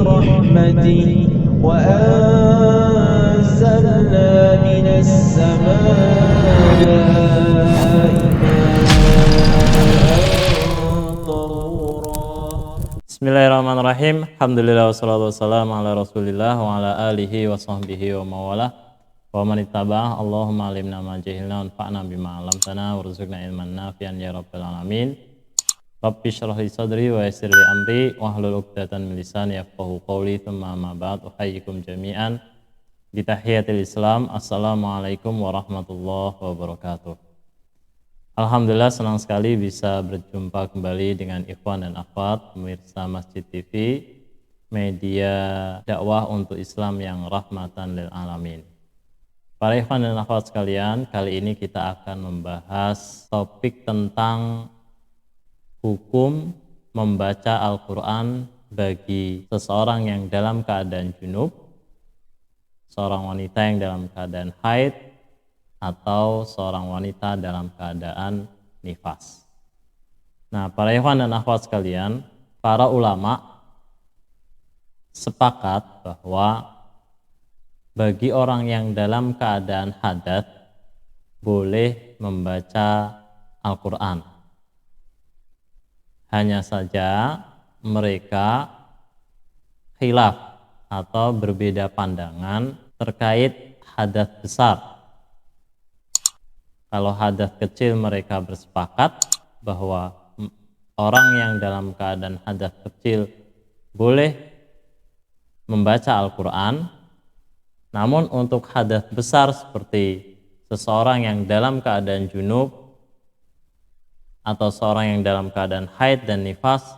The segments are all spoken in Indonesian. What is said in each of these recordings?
برحمته وأنزلنا من السماء ماء طهورا. Bismillahirrahmanirrahim. Alhamdulillah wassalatu wassalamu ala Rasulillah wa ala alihi wa sahbihi wa mawalah. Wa man ittaba'ah. Allahumma alimna ma jahilna wanfa'na bima 'allamtana warzuqna ilman nafi'an ya rabbal alamin. Rabbi shrah li sadri wa yassir li amri wahlul 'uqdatam min lisani yafqahu qawli. Tsumma amma ba'd. Uhayyikum jami'an bi tahiyatil Islam. Assalamualaikum warahmatullahi wabarakatuh. Alhamdulillah senang sekali bisa berjumpa kembali dengan ikhwan dan akhwat pemirsa Masjid TV, media dakwah untuk Islam yang rahmatan lil alamin. Para ikhwan dan akhwat sekalian, kali ini kita akan membahas topik tentang hukum membaca Al-Quran bagi seseorang yang dalam keadaan junub, seorang wanita yang dalam keadaan haid, atau seorang wanita dalam keadaan nifas. Nah, para ikhwan dan akhwat sekalian, para ulama sepakat bahwa bagi orang yang dalam keadaan hadas boleh membaca Al-Quran. Hanya saja mereka khilaf atau berbeda pandangan terkait hadas besar. Kalau hadas kecil mereka bersepakat bahwa orang yang dalam keadaan hadas kecil boleh membaca Al-Quran. Namun untuk hadas besar seperti seseorang yang dalam keadaan junub atau seorang yang dalam keadaan haid dan nifas,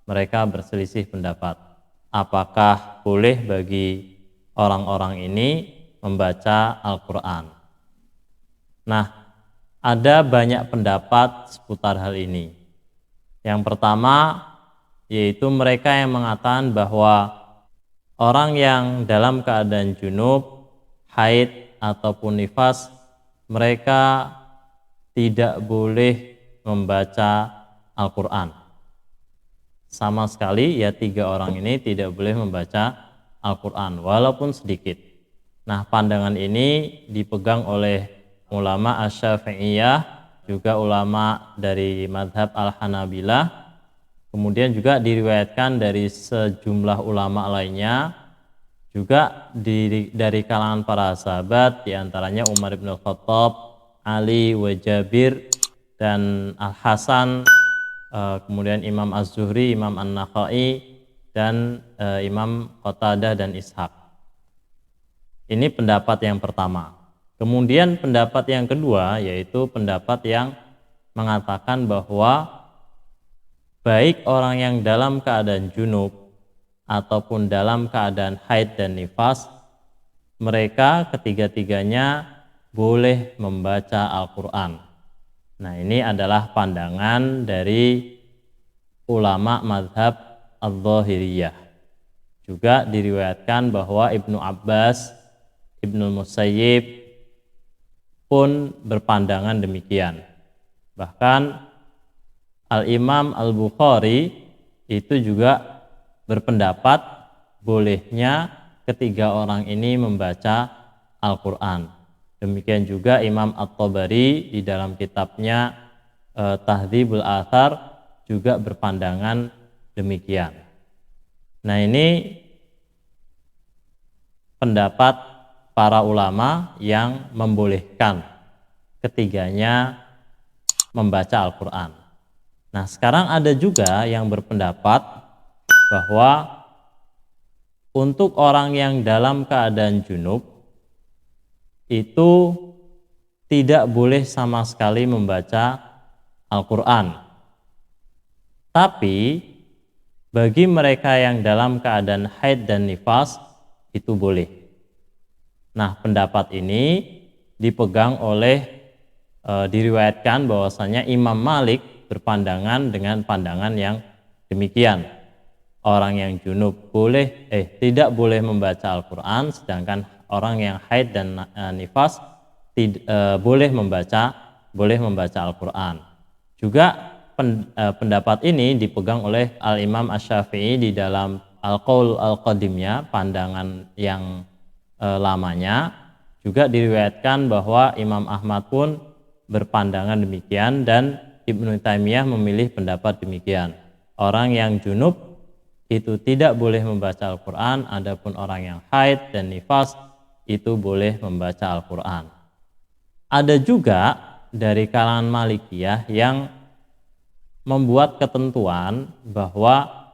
mereka berselisih pendapat. Apakah boleh bagi orang-orang ini membaca Al-Quran? Nah, ada banyak pendapat seputar hal ini. Yang pertama yaitu mereka yang mengatakan bahwa orang yang dalam keadaan junub, haid ataupun nifas, mereka tidak boleh membaca Al-Quran. Sama sekali ya, tiga orang ini tidak boleh membaca Al-Quran walaupun sedikit. Nah, pandangan ini dipegang oleh ulama Asy-Syafi'iyah, juga ulama dari madhab Al-Hanabilah, kemudian juga diriwayatkan dari sejumlah ulama lainnya, juga dari kalangan para sahabat, diantaranya Umar bin Khattab, Ali wa Jabir, dan Al-Hasan, kemudian Imam Az-Zuhri, Imam An-Nakhai, dan Imam Qatadah dan Ishaq. Ini pendapat yang pertama. Kemudian pendapat yang kedua yaitu pendapat yang mengatakan bahwa baik orang yang dalam keadaan junub ataupun dalam keadaan haid dan nifas, mereka ketiga-tiganya boleh membaca Al-Quran. Nah, ini adalah pandangan dari ulama mazhab Adz-Dzahiriyah. Juga diriwayatkan bahwa Ibnu Abbas, Ibnu Musayyib pun berpandangan demikian. Bahkan Al-Imam Al-Bukhari itu juga berpendapat bolehnya ketiga orang ini membaca Al-Quran. Demikian juga Imam At-Tabari di dalam kitabnya Tahdzibul Athar juga berpandangan demikian. Nah, ini pendapat para ulama yang membolehkan ketiganya membaca Al-Quran. Nah, sekarang ada juga yang berpendapat bahwa untuk orang yang dalam keadaan junub itu tidak boleh sama sekali membaca Al-Quran. Tapi bagi mereka yang dalam keadaan haid dan nifas itu boleh. Nah, pendapat ini dipegang oleh diriwayatkan bahwasanya Imam Malik berpandangan dengan pandangan yang demikian. Orang yang junub tidak boleh membaca Al-Quran, sedangkan orang yang haid dan nifas boleh membaca Al-Quran. Juga pendapat ini dipegang oleh Al-Imam Asy-Syafi'i di dalam al-qaul al-qadimnya, pandangan yang lamanya, juga diriwayatkan bahwa Imam Ahmad pun berpandangan demikian dan Ibnu Taimiyah memilih pendapat demikian. Orang yang junub itu tidak boleh membaca Al-Quran, adapun orang yang haid dan nifas itu boleh membaca Al-Quran. Ada juga dari kalangan Malikiyah yang membuat ketentuan bahwa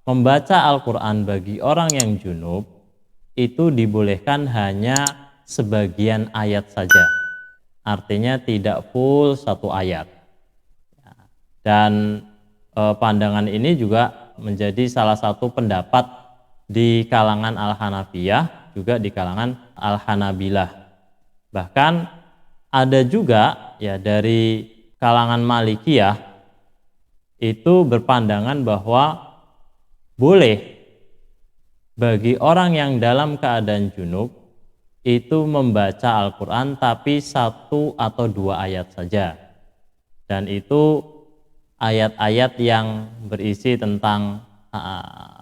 membaca Al-Quran bagi orang yang junub itu dibolehkan hanya sebagian ayat saja, artinya tidak full satu ayat. Dan pandangan ini juga menjadi salah satu pendapat di kalangan Al-Hanafiyah, juga di kalangan Al-Hanabilah. Bahkan ada juga ya dari kalangan Malikiyah itu berpandangan bahwa boleh bagi orang yang dalam keadaan junub itu membaca Al-Quran tapi 1 atau 2 ayat saja, dan itu ayat-ayat yang berisi tentang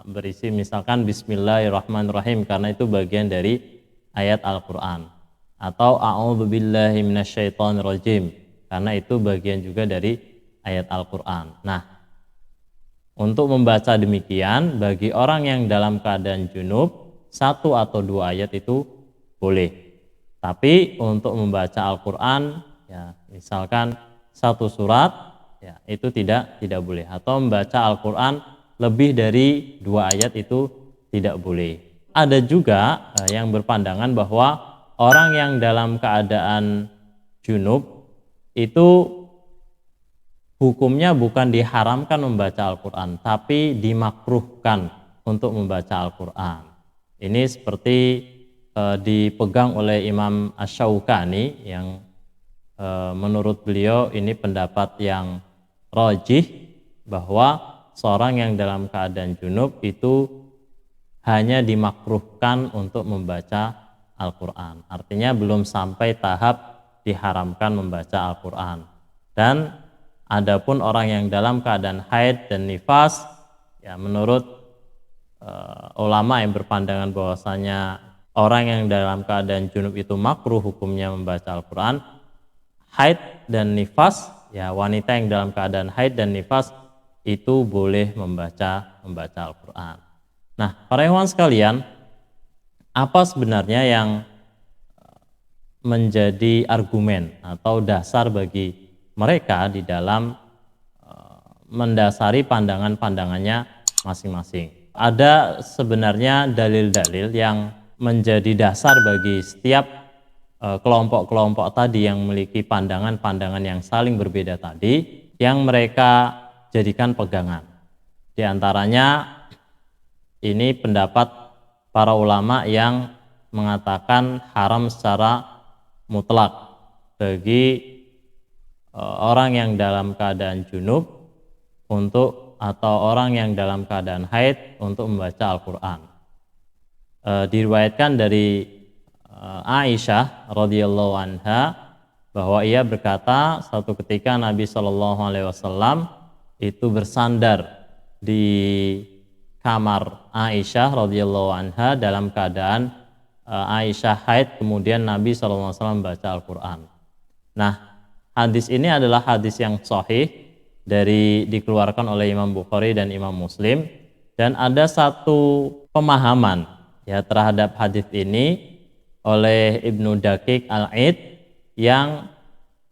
berisi misalkan Bismillahirrahmanirrahim, karena itu bagian dari ayat Al-Quran, atau A'udzubillahi minasyaitonirrajim, karena itu bagian juga dari ayat Al-Quran. Nah, untuk membaca demikian bagi orang yang dalam keadaan junub 1 atau 2 ayat itu boleh. Tapi untuk membaca Al-Quran ya misalkan 1 surat ya itu tidak boleh, atau membaca Al-Quran lebih dari 2 ayat itu tidak boleh. Ada juga yang berpandangan bahwa orang yang dalam keadaan junub itu hukumnya bukan diharamkan membaca Al-Quran, tapi dimakruhkan untuk membaca Al-Quran. Ini seperti dipegang oleh Imam Asy-Syaukani yang menurut beliau ini pendapat yang rajih, bahwa seorang yang dalam keadaan junub itu hanya dimakruhkan untuk membaca Al-Quran. Artinya belum sampai tahap diharamkan membaca Al-Quran. Dan adapun orang yang dalam keadaan haid dan nifas, ya menurut ulama yang berpandangan bahwasanya orang yang dalam keadaan junub itu makruh hukumnya membaca Al-Quran. Haid dan nifas, ya wanita yang dalam keadaan haid dan nifas itu boleh membaca Al-Quran. Nah, para ikhwan sekalian, apa sebenarnya yang menjadi argumen atau dasar bagi mereka di dalam mendasari pandangan-pandangannya masing-masing? Ada sebenarnya dalil-dalil yang menjadi dasar bagi setiap kelompok-kelompok tadi yang memiliki pandangan-pandangan yang saling berbeda tadi, yang mereka jadikan pegangan. Di antaranya ini pendapat para ulama yang mengatakan haram secara mutlak bagi orang yang dalam keadaan junub atau orang yang dalam keadaan haid untuk membaca Al-Quran. Diriwayatkan dari Aisyah radhiyallahu anha bahwa ia berkata, suatu ketika Nabi SAW itu bersandar di kamar Aisyah radhiyallahu anha dalam keadaan Aisyah haid, kemudian Nabi SAW membaca Al-Quran. Nah, hadis ini adalah hadis yang sahih dikeluarkan oleh Imam Bukhari dan Imam Muslim, dan ada satu pemahaman ya terhadap hadis ini oleh Ibnu Daqiq Al-Aid yang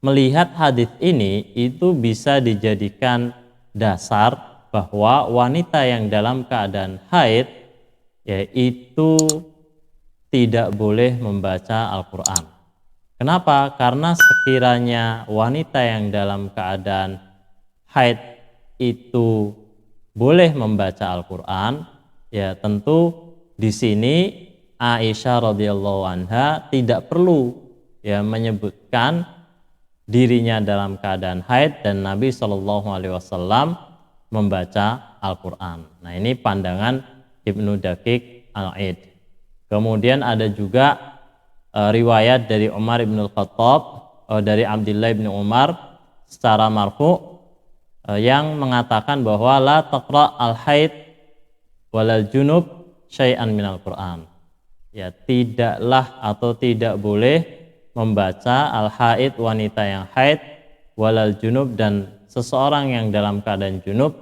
melihat hadis ini itu bisa dijadikan dasar bahwa wanita yang dalam keadaan haid yaitu tidak boleh membaca Al-Quran. Kenapa? Karena sekiranya wanita yang dalam keadaan haid itu boleh membaca Al-Quran, ya tentu di sini Aisyah radhiyallahu anha tidak perlu ya menyebutkan dirinya dalam keadaan haid dan Nabi SAW membaca Al-Quran. Nah, ini pandangan Ibnu Daqiq Al-Aid. Kemudian ada juga riwayat dari Umar bin Al-Khattab dari Abdullah bin Umar secara marfu yang mengatakan bahwa la taqra al-haid walal junub syai'an minal Qur'an. Ya, tidaklah atau tidak boleh membaca al-haid, wanita yang haid, walal junub, dan seseorang yang dalam keadaan junub,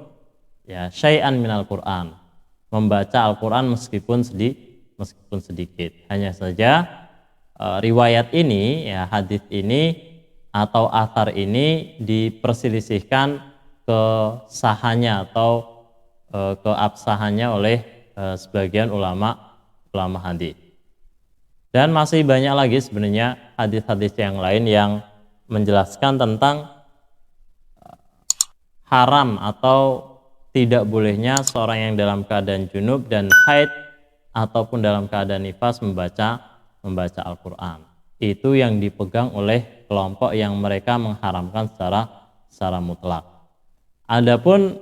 ya, syai'an minal Qur'an, membaca Al-Qur'an meskipun sedikit. Hanya saja riwayat ini, ya, hadis ini atau athar ini diperselisihkan kesahannya atau keabsahannya oleh sebagian ulama hadis. Dan masih banyak lagi sebenarnya hadis-hadis yang lain yang menjelaskan tentang haram atau tidak bolehnya seorang yang dalam keadaan junub dan haid ataupun dalam keadaan nifas membaca Al-Qur'an. Itu yang dipegang oleh kelompok yang mereka mengharamkan secara mutlak. Adapun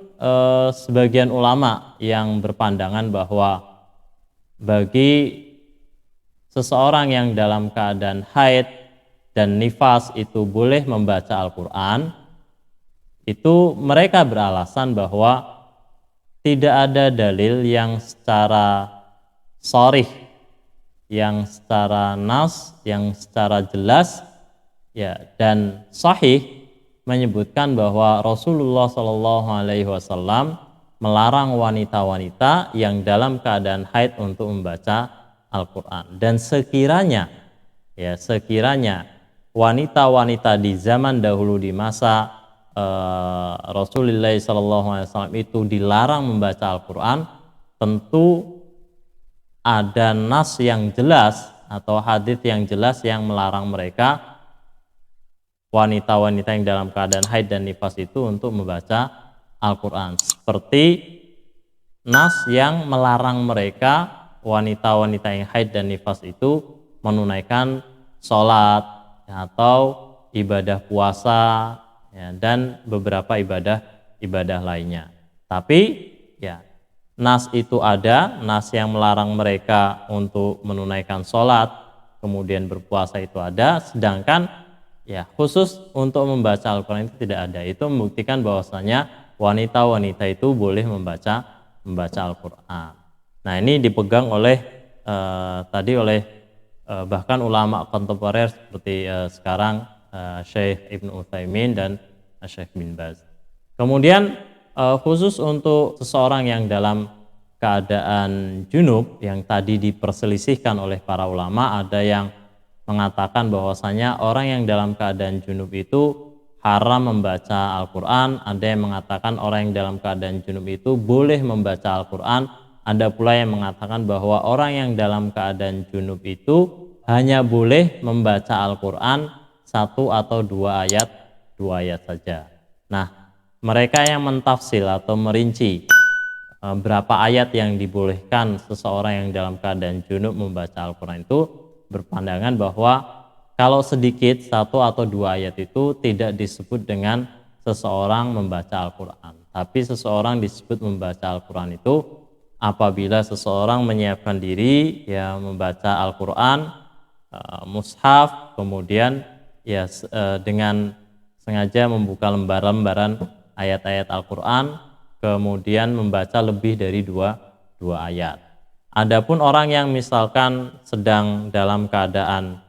sebagian ulama yang berpandangan bahwa bagi seseorang yang dalam keadaan haid dan nifas itu boleh membaca Al-Qur'an, itu mereka beralasan bahwa tidak ada dalil yang secara sharih, yang secara nas, yang secara jelas, ya, dan sahih menyebutkan bahwa Rasulullah SAW melarang wanita-wanita yang dalam keadaan haid untuk membaca Al-Qur'an. Dan sekiranya wanita-wanita di zaman dahulu, di masa Rasulullah SAW itu dilarang membaca Al-Qur'an, tentu ada nas yang jelas atau hadis yang jelas yang melarang mereka, wanita-wanita yang dalam keadaan haid dan nifas itu, untuk membaca Al-Qur'an. Seperti nas yang melarang mereka, wanita-wanita yang haid dan nifas itu, menunaikan sholat, ya, atau ibadah puasa, ya, dan beberapa ibadah lainnya. Tapi ya, nas itu ada, nas yang melarang mereka untuk menunaikan sholat kemudian berpuasa itu ada, sedangkan ya khusus untuk membaca Al-Quran itu tidak ada. Itu membuktikan bahwasanya wanita-wanita itu boleh membaca Al-Quran. Nah, ini dipegang oleh bahkan ulama kontemporer seperti sekarang Syekh Ibnu Utsaimin dan Syekh bin Baz. Kemudian khusus untuk seseorang yang dalam keadaan junub yang tadi diperselisihkan oleh para ulama, ada yang mengatakan bahwasanya orang yang dalam keadaan junub itu haram membaca Al-Quran, ada yang mengatakan orang yang dalam keadaan junub itu boleh membaca Al-Quran, ada pula yang mengatakan bahwa orang yang dalam keadaan junub itu hanya boleh membaca Al-Quran 1 atau 2 ayat saja. Nah, mereka yang mentafsir atau merinci berapa ayat yang dibolehkan seseorang yang dalam keadaan junub membaca Al-Quran itu berpandangan bahwa kalau sedikit 1 atau 2 ayat itu tidak disebut dengan seseorang membaca Al-Quran. Tapi seseorang disebut membaca Al-Quran itu apabila seseorang menyiapkan diri ya membaca Al-Quran, mushaf, kemudian ya dengan sengaja membuka lembaran-lembaran ayat-ayat Al-Quran, kemudian membaca lebih dari dua ayat. Adapun orang yang misalkan sedang dalam keadaan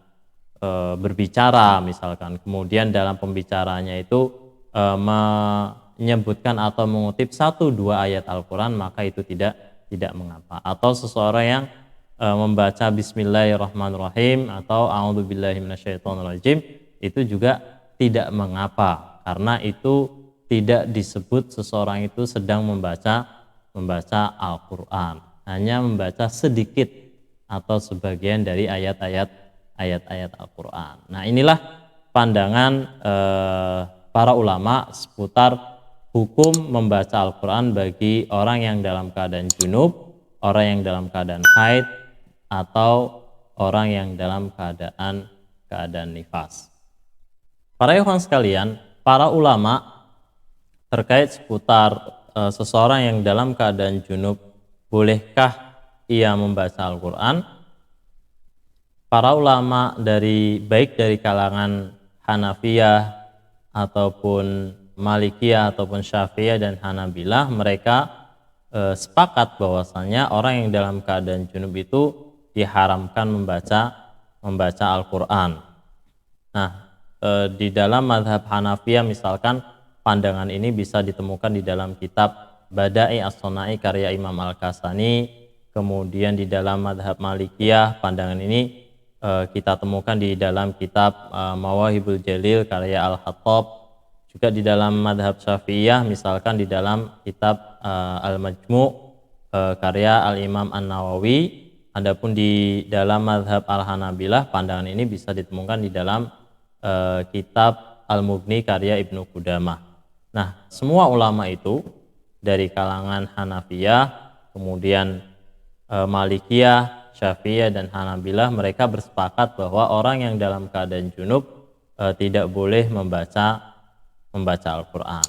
berbicara misalkan, kemudian dalam pembicaranya itu menyebutkan atau mengutip 1-2 ayat Al-Quran, maka itu tidak mengapa. Atau seseorang yang membaca Bismillahirrahmanirrahim atau A'udzubillahi minasyaitonirrajim, itu juga tidak mengapa, karena itu tidak disebut seseorang itu sedang membaca Al-Quran, hanya membaca sedikit atau sebagian dari ayat-ayat Al-Quran. Nah, inilah pandangan para ulama seputar hukum membaca Al-Quran bagi orang yang dalam keadaan junub, orang yang dalam keadaan haid, atau orang yang dalam keadaan nifas. Para ikhwan sekalian, para ulama terkait seputar seseorang yang dalam keadaan junub, bolehkah ia membaca Al-Quran? Para ulama baik dari kalangan Hanafiyah ataupun Malikiyah ataupun Syafi'iyah dan Hanabilah, mereka sepakat bahwasanya orang yang dalam keadaan junub itu diharamkan membaca Al-Qur'an. Nah, di dalam mazhab Hanafiyah misalkan pandangan ini bisa ditemukan di dalam kitab Bada'i As-Sunai karya Imam Al-Kasani. Kemudian di dalam mazhab Malikiyah pandangan ini kita temukan di dalam kitab Mawahibul Jalil karya Al-Hattab. Juga di dalam mazhab Syafi'iyah misalkan di dalam kitab Al-Majmu' karya Al-Imam An-Nawawi. Adapun di dalam mazhab Al-Hanabilah pandangan ini bisa ditemukan di dalam kitab Al-Mughni karya Ibnu Qudamah. Nah, semua ulama itu dari kalangan Hanafiyah, kemudian Malikiyah, Syafi'iyah dan Hanabilah, mereka bersepakat bahwa orang yang dalam keadaan junub tidak boleh membaca Al-Qur'an.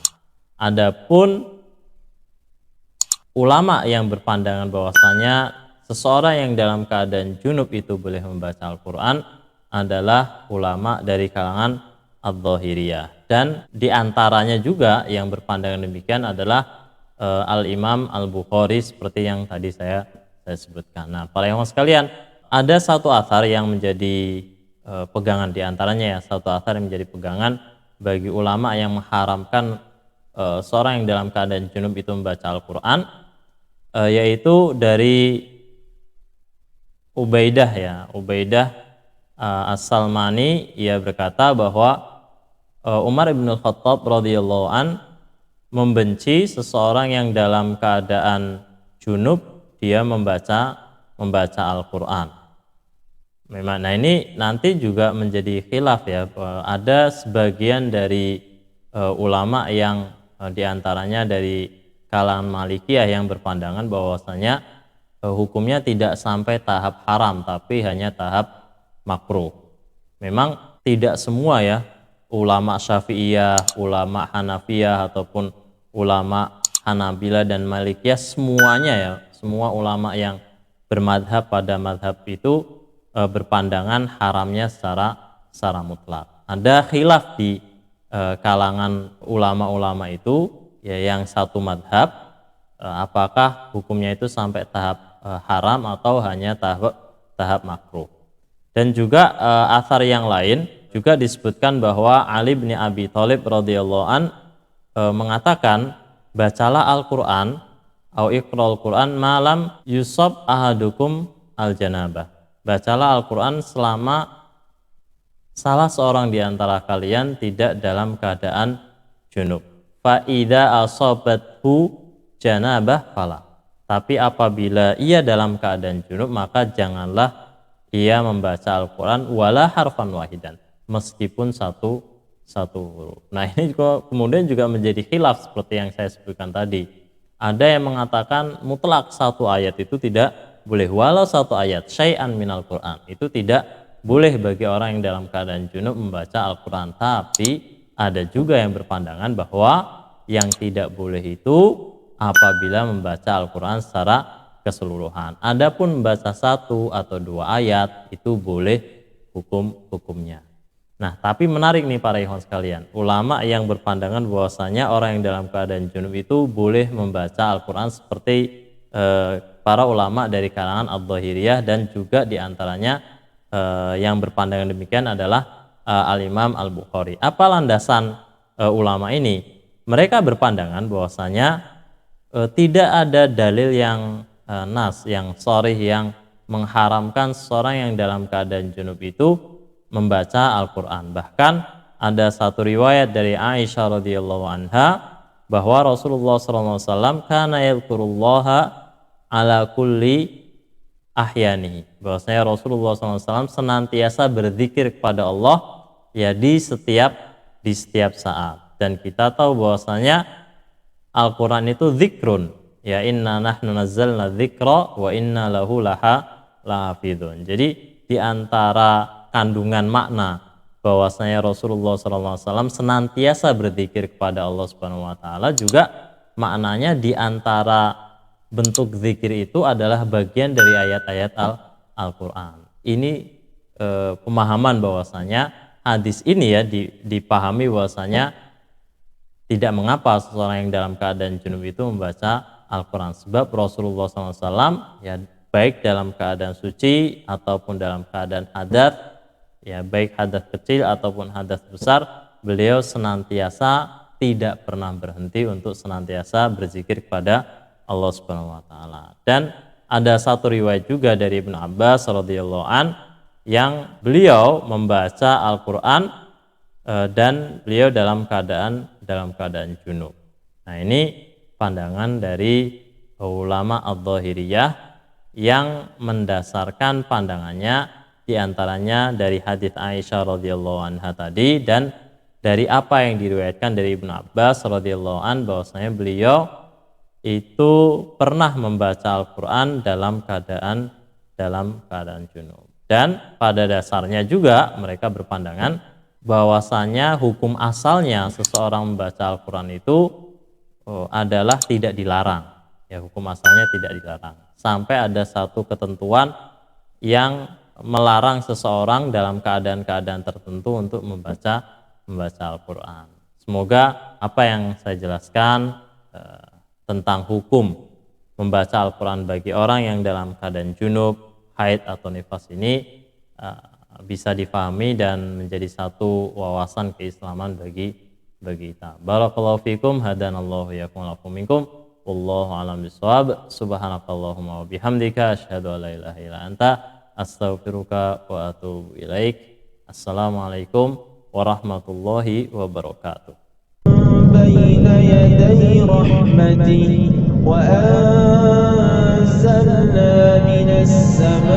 Adapun ulama yang berpandangan bahwasanya seseorang yang dalam keadaan junub itu boleh membaca Al-Qur'an adalah ulama dari kalangan Adz-Dzahiriyah, dan diantaranya juga yang berpandangan demikian adalah Al-Imam Al-Bukhari seperti yang tadi saya sebutkan. Nah, para ikhwan sekalian, ada satu athar yang menjadi pegangan diantaranya, satu athar yang menjadi pegangan bagi ulama yang mengharamkan seorang yang dalam keadaan junub itu membaca Al-Qur'an, yaitu dari Ubaidah As-Salmani. Ia berkata bahwa Umar bin Khattab radhiyallahu an membenci seseorang yang dalam keadaan junub dia membaca Al-Qur'an. Memang, nah ini nanti juga menjadi khilaf ya. Ada sebagian dari ulama yang diantaranya dari kalangan Malikiyah yang berpandangan bahwasanya hukumnya tidak sampai tahap haram tapi hanya tahap makruh. Memang tidak semua ya ulama Syafi'iyah, ulama Hanafiyah ataupun ulama Hanabilah dan Malikiyah semuanya ya, semua ulama yang bermadhab pada madhab itu berpandangan haramnya secara mutlak. Ada khilaf di kalangan ulama-ulama itu ya, yang satu madhab apakah hukumnya itu sampai tahap haram atau hanya tahap makruh. Dan juga athar yang lain juga disebutkan bahwa Ali bin Abi Thalib radhiyallahu an mengatakan, bacalah Al-Qur'an au iqra'ul Qur'an malam yusab ahadukum al-janabah. Bacalah Al-Qur'an selama salah seorang di antara kalian tidak dalam keadaan junub. Fa idza asabathu janabah fala. Tapi apabila ia dalam keadaan junub, maka janganlah ia membaca Al-Qur'an wala harfan wahidan, meskipun satu huruf. Nah, ini juga kemudian juga menjadi khilaf seperti yang saya sebutkan tadi. Ada yang mengatakan mutlak satu ayat itu tidak boleh, walau satu ayat syai'an minal Qur'an itu tidak boleh bagi orang yang dalam keadaan junub membaca Al-Qur'an. Tapi ada juga yang berpandangan bahwa yang tidak boleh itu apabila membaca Al-Qur'an secara keseluruhan. Adapun membaca satu atau dua ayat itu boleh hukumnya. Nah, tapi menarik nih para ikhwan sekalian, ulama yang berpandangan bahwasanya orang yang dalam keadaan junub itu boleh membaca Al-Qur'an seperti para ulama dari kalangan Adz-Dzahiriyah, dan juga diantaranya yang berpandangan demikian adalah Al-Imam Al-Bukhari. Apa landasan ulama ini? Mereka berpandangan bahwasanya tidak ada dalil yang nas, yang sharih, yang mengharamkan seorang yang dalam keadaan junub itu membaca Al-Qur'an. Bahkan ada satu riwayat dari Aisyah radhiyallahu anha bahwa Rasulullah SAW kana yadhkurullaha ala kulli ahyanihi. Bahwasanya Rasulullah SAW senantiasa berzikir kepada Allah ya di setiap saat. Dan kita tahu bahwasanya Al-Qur'an itu zikrun. Ya inna nahnu nazzalna dzikra wa inna lahu lahafidun. Jadi di antara kandungan makna bahwasanya Rasulullah SAW senantiasa berzikir kepada Allah Subhanahu wa taala, juga maknanya di antara bentuk zikir itu adalah bagian dari ayat-ayat Al-Qur'an. Ini pemahaman bahwasanya hadis ini ya dipahami bahwasanya tidak mengapa seseorang yang dalam keadaan junub itu membaca Al-Quran. Sebab Rasulullah SAW ya baik dalam keadaan suci ataupun dalam keadaan hadas, ya baik hadas kecil ataupun hadas besar, beliau senantiasa tidak pernah berhenti untuk senantiasa berzikir kepada Allah Subhanahu wa taala. Dan ada satu riwayat juga dari Ibnu Abbas radhiyallahu an yang beliau membaca Al-Qur'an dan beliau dalam keadaan junub. Nah, ini pandangan dari ulama Adz-Dzahiriyah yang mendasarkan pandangannya diantaranya dari hadits Aisyah radhiyallahu anha tadi dan dari apa yang diriwayatkan dari Ibnu Abbas radhiyallahu an bahwasanya beliau itu pernah membaca Al-Qur'an dalam keadaan junub. Dan pada dasarnya juga mereka berpandangan bahwasanya hukum asalnya seseorang membaca Al-Qur'an itu adalah tidak dilarang. Ya, hukum asalnya tidak dilarang. Sampai ada satu ketentuan yang melarang seseorang dalam keadaan-keadaan tertentu untuk membaca Al-Qur'an. Semoga apa yang saya jelaskan tentang hukum membaca Al-Quran bagi orang yang dalam keadaan junub, haid atau nifas ini bisa difahami dan menjadi satu wawasan keislaman bagi kita. Barakallahu fikum, hadanallahu yakum lakum minkum, wallahu a'lam bishawab. Subhanakallahumma wa bihamdika asyhadu an la ilaha illa anta astaghfiruka wa atubu ilaik. Assalamualaikum warahmatullahi wabarakatuh. بين يدي رحمته وأنزلنا من السماء